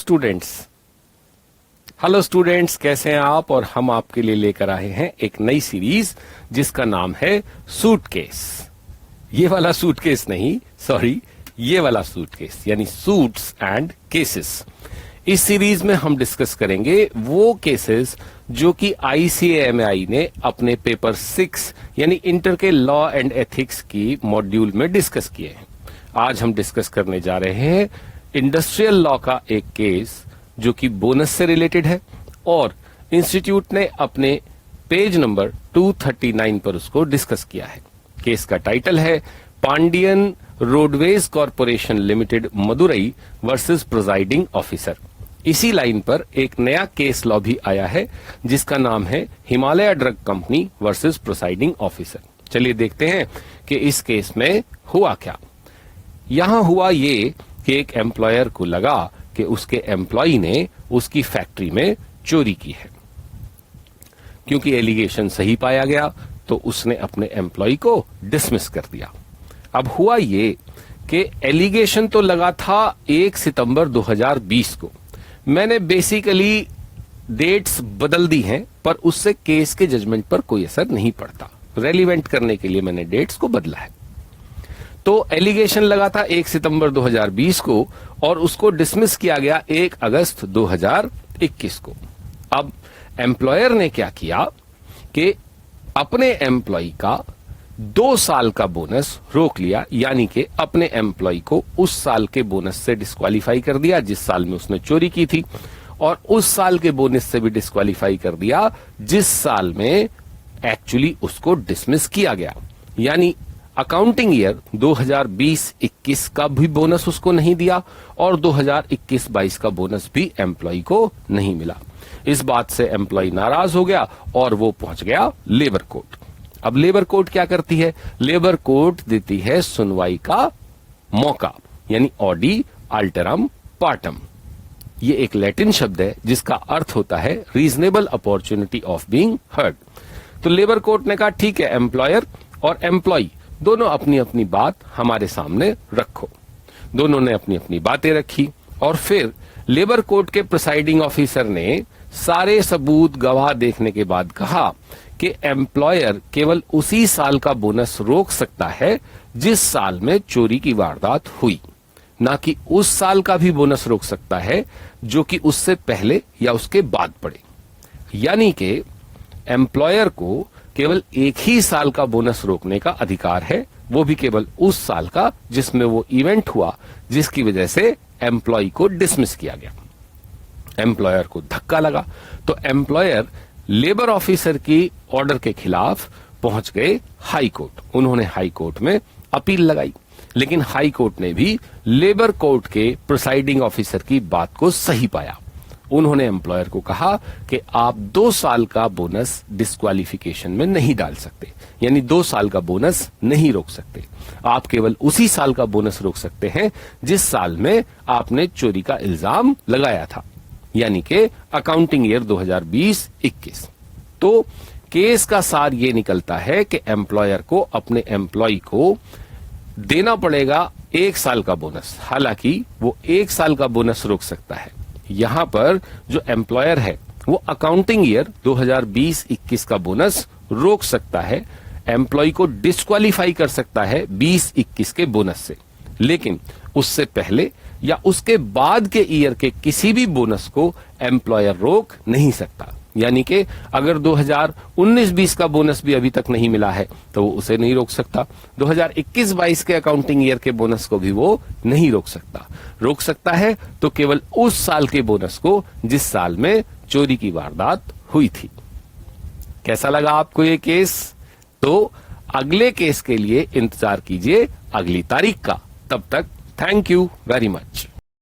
Students, कैसे हैं आप? और हम आपके लिए लेकर आए हैं एक नई सीरीज जिसका नाम है सूटकेस। ये वाला सूटकेस नहीं, सॉरी, ये वाला सूटकेस यानी सूट्स एंड केसेस। इस सीरीज में हम डिस्कस करेंगे वो केसेस जो कि ICAI ने अपने पेपर 6 यानी इंटर के लॉ एंड एथिक्स की मॉड्यूल में डिस्कस किए हैं। आज हम डिस्कस करने जा रहे हैं इंडस्ट्रियल लॉ का एक केस जो कि बोनस से रिलेटेड है और इंस्टीट्यूट ने अपने पेज नंबर 239 पर उसको डिस्कस किया है। केस का टाइटल है Pandian roadways corporation limited Madurai versus presiding officer. इसी लाइन पर एक नया केस लॉ भी आया है जिसका नाम है Himalaya drug company versus presiding officer. चलिए देखते हैं कि इस केस में हुआ क्या। यहां हुआ ये कि एक एम्प्लॉयर को लगा कि उसके एम्प्लॉय ने उसकी फैक्ट्री में चोरी की है। क्योंकि एलिगेशन सही पाया गया तो उसने अपने एम्प्लॉय को डिसमिस कर दिया। अब हुआ ये कि एलिगेशन तो लगा था 1 सितंबर 2020 को। मैंने बेसिकली डेट्स बदल दी हैं पर उससे केस के जजमेंट पर कोई असर नहीं पड़ता। रेलिवेंट करने के लिए मैंने डेट्स को बदला है। तो एलिगेशन लगा था 1 सितंबर 2020 को और उसको डिसमिस किया गया 1 अगस्त 2021 को। अब एम्प्लॉयर ने क्या किया कि अपने एम्प्लॉय का 2 साल का बोनस रोक लिया, यानी कि अपने एम्प्लॉय को उस साल के बोनस से डिस्क्वालीफाई कर दिया जिस साल में उसने चोरी की थी, और उस साल के बोनस से भी डिस्क्वालीफाई कर दिया जिस साल में एक्चुअली उसको डिसमिस किया गया। यानी अकाउंटिंग ईयर 2020-21 का भी बोनस उसको नहीं दिया और 2021-22 का बोनस भी एम्प्लॉय को नहीं मिला। इस बात से एम्प्लॉय नाराज हो गया और वो पहुंच गया लेबर कोर्ट। अब लेबर कोर्ट क्या करती है? लेबर कोर्ट देती है सुनवाई का मौका, यानी ऑडी अल्टरम पार्टम। ये एक लैटिन शब्द है जिसका अर्थ होता है reasonable opportunity of being heard. तो लेबर कोर्ट ने कहा ठीक है, एम्प्लॉयर और एम्प्लॉय दोनों अपनी अपनी बात हमारे सामने रखो। दोनों ने अपनी अपनी बातें रखी और फिर लेबर कोर्ट के प्रिसाइडिंग ऑफिसर ने सारे सबूत गवाह देखने के बाद कहा कि एम्प्लॉयर केवल उसी साल का बोनस रोक सकता है जिस साल में चोरी की वारदात हुई, ना कि उस साल का भी बोनस रोक सकता है जो कि उससे पहले या उसके बाद पड़े। यानी कि एम्प्लॉयर को केवल एक ही साल का बोनस रोकने का अधिकार है, वो भी केवल उस साल का जिसमें वो इवेंट हुआ जिसकी वजह से एम्प्लॉय को डिसमिस किया गया। एम्प्लॉयर को धक्का लगा तो एम्प्लॉयर लेबर ऑफिसर की ऑर्डर के खिलाफ पहुंच गए हाई कोर्ट। उन्होंने हाई कोर्ट में अपील लगाई, लेकिन हाई कोर्ट ने भी लेबर कोर्ट के प्रिसाइडिंग ऑफिसर की बात को सही पाया। उन्होंने एम्प्लॉयर को कहा कि आप 2 साल का बोनस डिस्क्वालिफिकेशन में नहीं डाल सकते, यानी 2 साल का बोनस नहीं रोक सकते। आप केवल उसी साल का बोनस रोक सकते हैं जिस साल में आपने चोरी का इल्जाम लगाया था, यानी कि अकाउंटिंग ईयर 2020-21। तो केस का सार ये निकलता है कि एम्प्लॉयर को अपने एम्प्लॉय को देना पड़ेगा 1 साल का बोनस। हालांकि वो 1 साल का बोनस रोक सकता है। यहां पर जो एम्प्लॉयर है वो अकाउंटिंग ईयर 2020-21 का बोनस रोक सकता है, एम्प्लॉय को डिस्क्वालीफाई कर सकता है 20-21 के बोनस से, लेकिन उससे पहले या उसके बाद के ईयर के किसी भी बोनस को एम्प्लॉयर रोक नहीं सकता। यानी कि अगर 2019-20 का बोनस भी अभी तक नहीं मिला है तो वो उसे नहीं रोक सकता। 2021-22 के अकाउंटिंग ईयर के बोनस को भी वो नहीं रोक सकता। रोक सकता है तो केवल उस साल के बोनस को जिस साल में चोरी की वारदात हुई थी। कैसा लगा आपको ये केस? तो अगले केस के लिए इंतजार कीजिए अगली तारीख का। तब तक थैंक यू वेरी मच।